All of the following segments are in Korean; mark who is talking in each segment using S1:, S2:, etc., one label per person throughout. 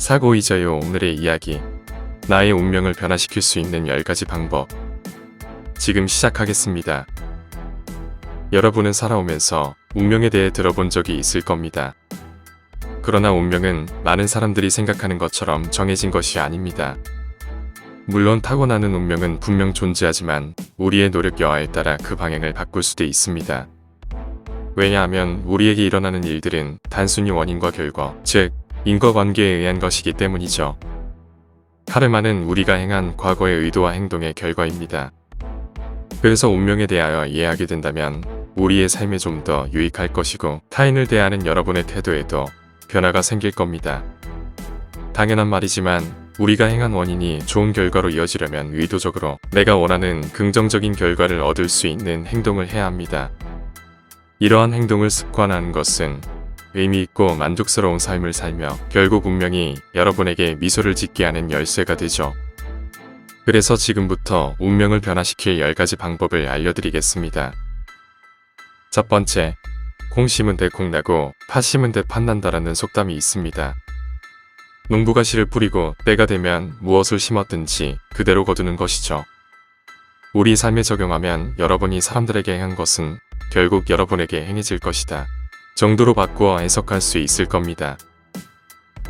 S1: 사고 잊어요. 오늘의 이야기. 나의 운명을 변화시킬 수 있는 10가지 방법. 지금 시작하겠습니다. 여러분은 살아오면서 운명에 대해 들어본 적이 있을 겁니다. 그러나 운명은 많은 사람들이 생각하는 것처럼 정해진 것이 아닙니다. 물론 타고나는 운명은 분명 존재하지만 우리의 노력 여하에 따라 그 방향을 바꿀 수도 있습니다. 왜냐하면 우리에게 일어나는 일들은 단순히 원인과 결과, 즉 인과관계에 의한 것이기 때문이죠. 카르마는 우리가 행한 과거의 의도와 행동의 결과입니다. 그래서 운명에 대하여 이해하게 된다면 우리의 삶에 좀 더 유익할 것이고 타인을 대하는 여러분의 태도에도 변화가 생길 겁니다. 당연한 말이지만 우리가 행한 원인이 좋은 결과로 이어지려면 의도적으로 내가 원하는 긍정적인 결과를 얻을 수 있는 행동을 해야 합니다. 이러한 행동을 습관화하는 것은 의미있고 만족스러운 삶을 살며 결국 운명이 여러분에게 미소를 짓게 하는 열쇠가 되죠. 그래서 지금부터 운명을 변화시킬 10가지 방법을 알려드리겠습니다. 첫 번째, 콩 심은 데 콩 나고 팥 심은 데 팥 난다라는 속담이 있습니다. 농부가 씨를 뿌리고 때가 되면 무엇을 심었든지 그대로 거두는 것이죠. 우리 삶에 적용하면 여러분이 사람들에게 행한 것은 결국 여러분에게 행해질 것이다 정도로 바꾸어 해석할 수 있을 겁니다.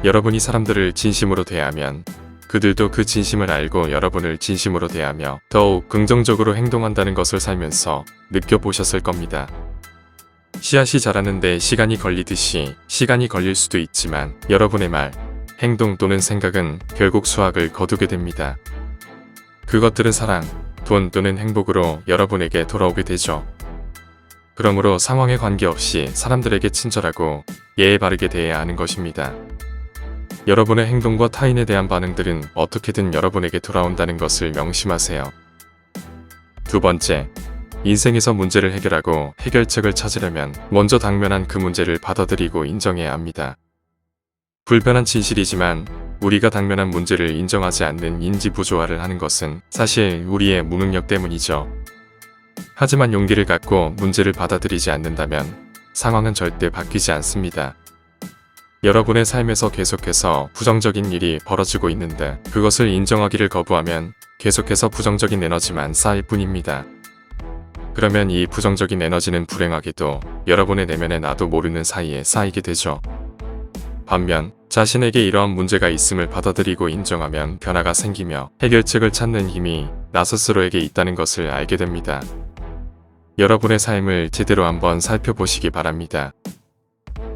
S1: 여러분이 사람들을 진심으로 대하면 그들도 그 진심을 알고 여러분을 진심으로 대하며 더욱 긍정적으로 행동한다는 것을 살면서 느껴보셨을 겁니다. 씨앗이 자라는데 시간이 걸리듯이 시간이 걸릴 수도 있지만 여러분의 말, 행동 또는 생각은 결국 수확을 거두게 됩니다. 그것들은 사랑, 돈 또는 행복으로 여러분에게 돌아오게 되죠. 그러므로 상황에 관계없이 사람들에게 친절하고 예의 바르게 대해야 하는 것입니다. 여러분의 행동과 타인에 대한 반응들은 어떻게든 여러분에게 돌아온다는 것을 명심하세요. 두 번째, 인생에서 문제를 해결하고 해결책을 찾으려면 먼저 당면한 그 문제를 받아들이고 인정해야 합니다. 불편한 진실이지만 우리가 당면한 문제를 인정하지 않는 인지부조화를 하는 것은 사실 우리의 무능력 때문이죠. 하지만 용기를 갖고 문제를 받아들이지 않는다면 상황은 절대 바뀌지 않습니다. 여러분의 삶에서 계속해서 부정적인 일이 벌어지고 있는데 그것을 인정하기를 거부하면 계속해서 부정적인 에너지만 쌓일 뿐입니다. 그러면 이 부정적인 에너지는 불행하게도 여러분의 내면에 나도 모르는 사이에 쌓이게 되죠. 반면 자신에게 이러한 문제가 있음을 받아들이고 인정하면 변화가 생기며 해결책을 찾는 힘이 나 스스로에게 있다는 것을 알게 됩니다. 여러분의 삶을 제대로 한번 살펴보시기 바랍니다.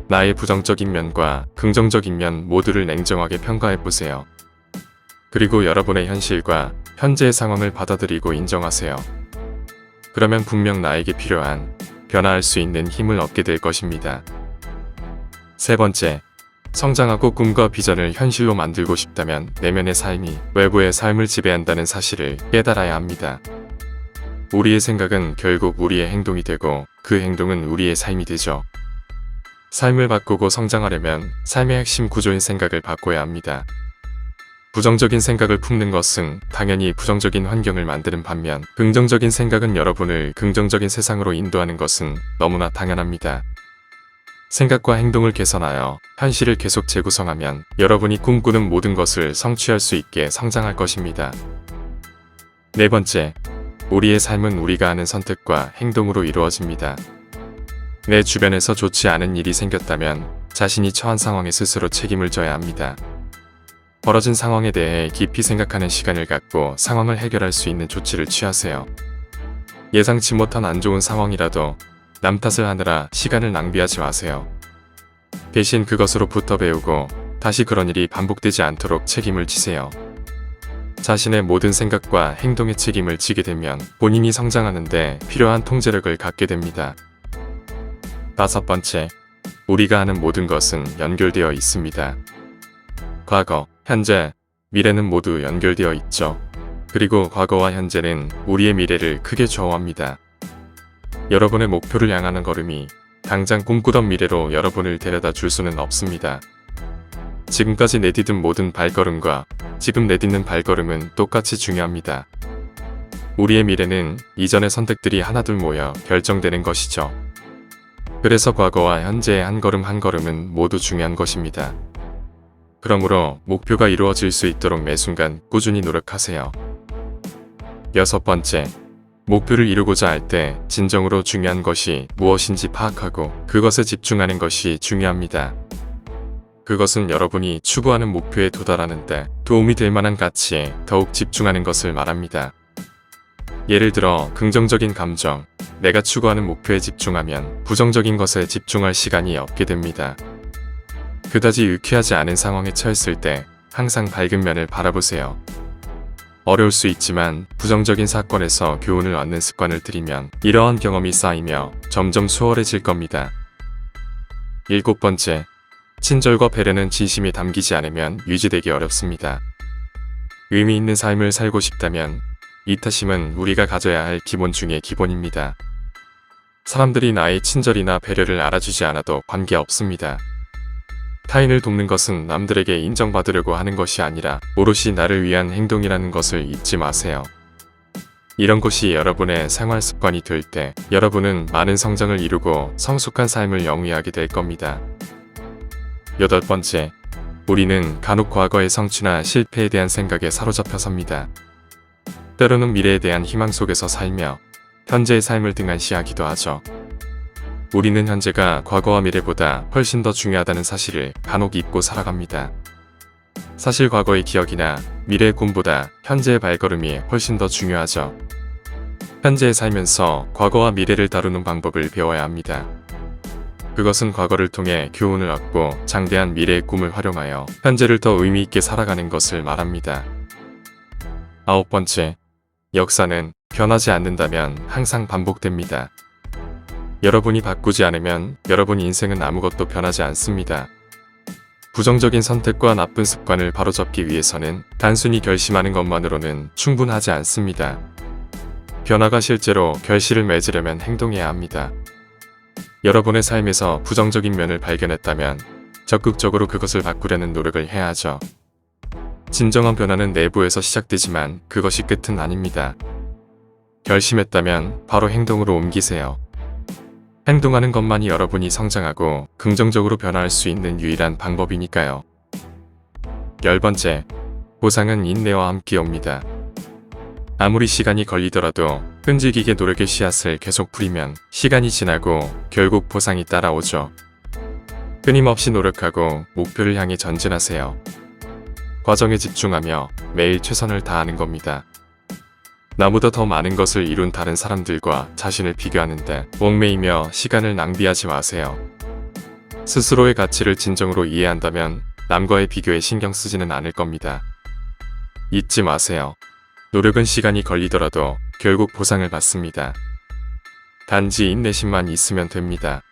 S1: 나의 부정적인 면과 긍정적인 면 모두를 냉정하게 평가해보세요. 그리고 여러분의 현실과 현재의 상황을 받아들이고 인정하세요. 그러면 분명 나에게 필요한 변화할 수 있는 힘을 얻게 될 것입니다. 세 번째, 성장하고 꿈과 비전을 현실로 만들고 싶다면 내면의 삶이 외부의 삶을 지배한다는 사실을 깨달아야 합니다. 우리의 생각은 결국 우리의 행동이 되고 그 행동은 우리의 삶이 되죠. 삶을 바꾸고 성장하려면 삶의 핵심 구조인 생각을 바꿔야 합니다. 부정적인 생각을 품는 것은 당연히 부정적인 환경을 만드는 반면 긍정적인 생각은 여러분을 긍정적인 세상으로 인도하는 것은 너무나 당연합니다. 생각과 행동을 개선하여 현실을 계속 재구성하면 여러분이 꿈꾸는 모든 것을 성취할 수 있게 성장할 것입니다. 네 번째, 우리의 삶은 우리가 하는 선택과 행동으로 이루어집니다. 내 주변에서 좋지 않은 일이 생겼다면 자신이 처한 상황에 스스로 책임을 져야 합니다. 벌어진 상황에 대해 깊이 생각하는 시간을 갖고 상황을 해결할 수 있는 조치를 취하세요. 예상치 못한 안 좋은 상황이라도 남 탓을 하느라 시간을 낭비하지 마세요. 대신 그것으로부터 배우고 다시 그런 일이 반복되지 않도록 책임을 지세요. 자신의 모든 생각과 행동의 책임을 지게 되면 본인이 성장하는데 필요한 통제력을 갖게 됩니다. 다섯 번째, 우리가 하는 모든 것은 연결되어 있습니다. 과거, 현재, 미래는 모두 연결되어 있죠. 그리고 과거와 현재는 우리의 미래를 크게 좌우합니다. 여러분의 목표를 향하는 걸음이 당장 꿈꾸던 미래로 여러분을 데려다 줄 수는 없습니다. 지금까지 내디딘 모든 발걸음과 지금 내딛는 발걸음은 똑같이 중요합니다. 우리의 미래는 이전의 선택들이 하나둘 모여 결정되는 것이죠. 그래서 과거와 현재의 한 걸음 한 걸음은 모두 중요한 것입니다. 그러므로 목표가 이루어질 수 있도록 매 순간 꾸준히 노력하세요. 여섯 번째, 목표를 이루고자 할 때 진정으로 중요한 것이 무엇인지 파악하고 그것에 집중하는 것이 중요합니다. 그것은 여러분이 추구하는 목표에 도달하는 데 도움이 될 만한 가치에 더욱 집중하는 것을 말합니다. 예를 들어 긍정적인 감정, 내가 추구하는 목표에 집중하면 부정적인 것에 집중할 시간이 없게 됩니다. 그다지 유쾌하지 않은 상황에 처했을 때 항상 밝은 면을 바라보세요. 어려울 수 있지만 부정적인 사건에서 교훈을 얻는 습관을 들이면 이러한 경험이 쌓이며 점점 수월해질 겁니다. 일곱 번째, 친절과 배려는 진심이 담기지 않으면 유지되기 어렵습니다. 의미 있는 삶을 살고 싶다면 이타심은 우리가 가져야 할 기본 중의 기본입니다. 사람들이 나의 친절이나 배려를 알아주지 않아도 관계없습니다. 타인을 돕는 것은 남들에게 인정받으려고 하는 것이 아니라 오롯이 나를 위한 행동이라는 것을 잊지 마세요. 이런 것이 여러분의 생활 습관이 될 때 여러분은 많은 성장을 이루고 성숙한 삶을 영위하게 될 겁니다. 여덟 번째, 우리는 간혹 과거의 성취나 실패에 대한 생각에 사로잡혀 삽니다. 때로는 미래에 대한 희망 속에서 살며 현재의 삶을 등한시하기도 하죠. 우리는 현재가 과거와 미래보다 훨씬 더 중요하다는 사실을 간혹 잊고 살아갑니다. 사실 과거의 기억이나 미래의 꿈보다 현재의 발걸음이 훨씬 더 중요하죠. 현재에 살면서 과거와 미래를 다루는 방법을 배워야 합니다. 그것은 과거를 통해 교훈을 얻고 장대한 미래의 꿈을 활용하여 현재를 더 의미 있게 살아가는 것을 말합니다. 아홉 번째, 역사는 변하지 않는다면 항상 반복됩니다. 여러분이 바꾸지 않으면 여러분 인생은 아무것도 변하지 않습니다. 부정적인 선택과 나쁜 습관을 바로잡기 위해서는 단순히 결심하는 것만으로는 충분하지 않습니다. 변화가 실제로 결실을 맺으려면 행동해야 합니다. 여러분의 삶에서 부정적인 면을 발견했다면 적극적으로 그것을 바꾸려는 노력을 해야 하죠. 진정한 변화는 내부에서 시작되지만 그것이 끝은 아닙니다. 결심했다면 바로 행동으로 옮기세요. 행동하는 것만이 여러분이 성장하고 긍정적으로 변화할 수 있는 유일한 방법이니까요. 열 번째, 보상은 인내와 함께 옵니다. 아무리 시간이 걸리더라도 끈질기게 노력의 씨앗을 계속 뿌리면 시간이 지나고 결국 보상이 따라오죠. 끊임없이 노력하고 목표를 향해 전진하세요. 과정에 집중하며 매일 최선을 다하는 겁니다. 나보다 더 많은 것을 이룬 다른 사람들과 자신을 비교하는데 얽매이며 시간을 낭비하지 마세요. 스스로의 가치를 진정으로 이해한다면 남과의 비교에 신경 쓰지는 않을 겁니다. 잊지 마세요. 노력은 시간이 걸리더라도 결국 보상을 받습니다. 단지 인내심만 있으면 됩니다.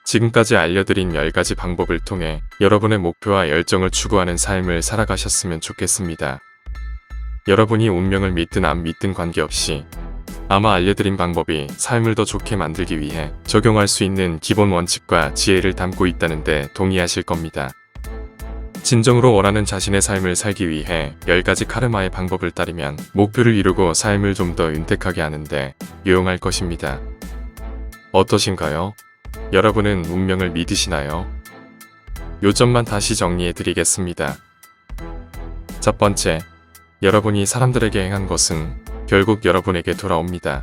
S1: 지금까지 알려드린 10가지 방법을 통해 여러분의 목표와 열정을 추구하는 삶을 살아가셨으면 좋겠습니다. 여러분이 운명을 믿든 안 믿든 관계없이 아마 알려드린 방법이 삶을 더 좋게 만들기 위해 적용할 수 있는 기본 원칙과 지혜를 담고 있다는데 동의하실 겁니다. 진정으로 원하는 자신의 삶을 살기 위해 10가지 카르마의 방법을 따르면 목표를 이루고 삶을 좀 더 윤택하게 하는데 유용할 것입니다. 어떠신가요? 여러분은 운명을 믿으시나요? 요점만 다시 정리해 드리겠습니다. 첫 번째, 여러분이 사람들에게 행한 것은 결국 여러분에게 돌아옵니다.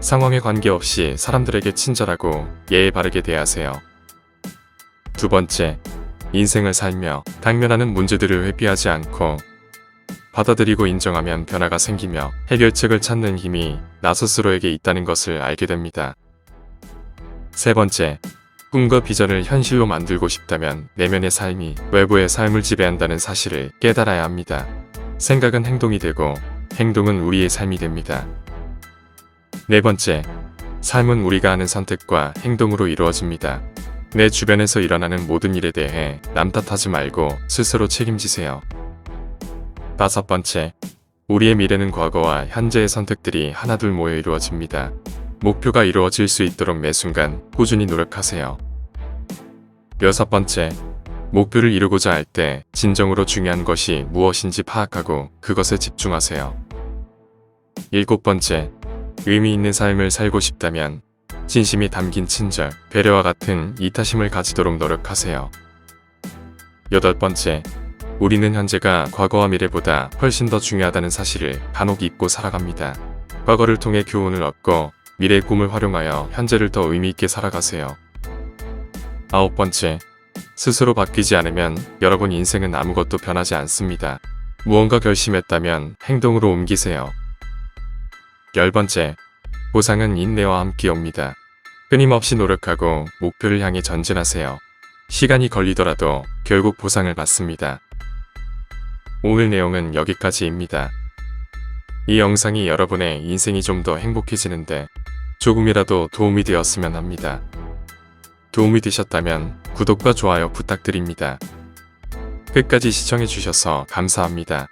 S1: 상황에 관계없이 사람들에게 친절하고 예의 바르게 대하세요. 두 번째, 인생을 살며 당면하는 문제들을 회피하지 않고 받아들이고 인정하면 변화가 생기며 해결책을 찾는 힘이 나 스스로에게 있다는 것을 알게 됩니다. 세 번째, 꿈과 비전을 현실로 만들고 싶다면 내면의 삶이 외부의 삶을 지배한다는 사실을 깨달아야 합니다. 생각은 행동이 되고 행동은 우리의 삶이 됩니다. 네 번째, 삶은 우리가 하는 선택과 행동으로 이루어집니다. 내 주변에서 일어나는 모든 일에 대해 남 탓하지 말고 스스로 책임지세요. 다섯 번째, 우리의 미래는 과거와 현재의 선택들이 하나둘 모여 이루어집니다. 목표가 이루어질 수 있도록 매 순간 꾸준히 노력하세요. 여섯 번째, 목표를 이루고자 할 때 진정으로 중요한 것이 무엇인지 파악하고 그것에 집중하세요. 일곱 번째, 의미 있는 삶을 살고 싶다면 진심이 담긴 친절, 배려와 같은 이타심을 가지도록 노력하세요. 8번째, 우리는 현재가 과거와 미래보다 훨씬 더 중요하다는 사실을 간혹 잊고 살아갑니다. 과거를 통해 교훈을 얻고 미래의 꿈을 활용하여 현재를 더 의미 있게 살아가세요. 9번째, 스스로 바뀌지 않으면 여러분 인생은 아무것도 변하지 않습니다. 무언가 결심했다면 행동으로 옮기세요. 10번째, 보상은 인내와 함께 옵니다. 끊임없이 노력하고 목표를 향해 전진하세요. 시간이 걸리더라도 결국 보상을 받습니다. 오늘 내용은 여기까지입니다. 이 영상이 여러분의 인생이 좀 더 행복해지는데 조금이라도 도움이 되었으면 합니다. 도움이 되셨다면 구독과 좋아요 부탁드립니다. 끝까지 시청해주셔서 감사합니다.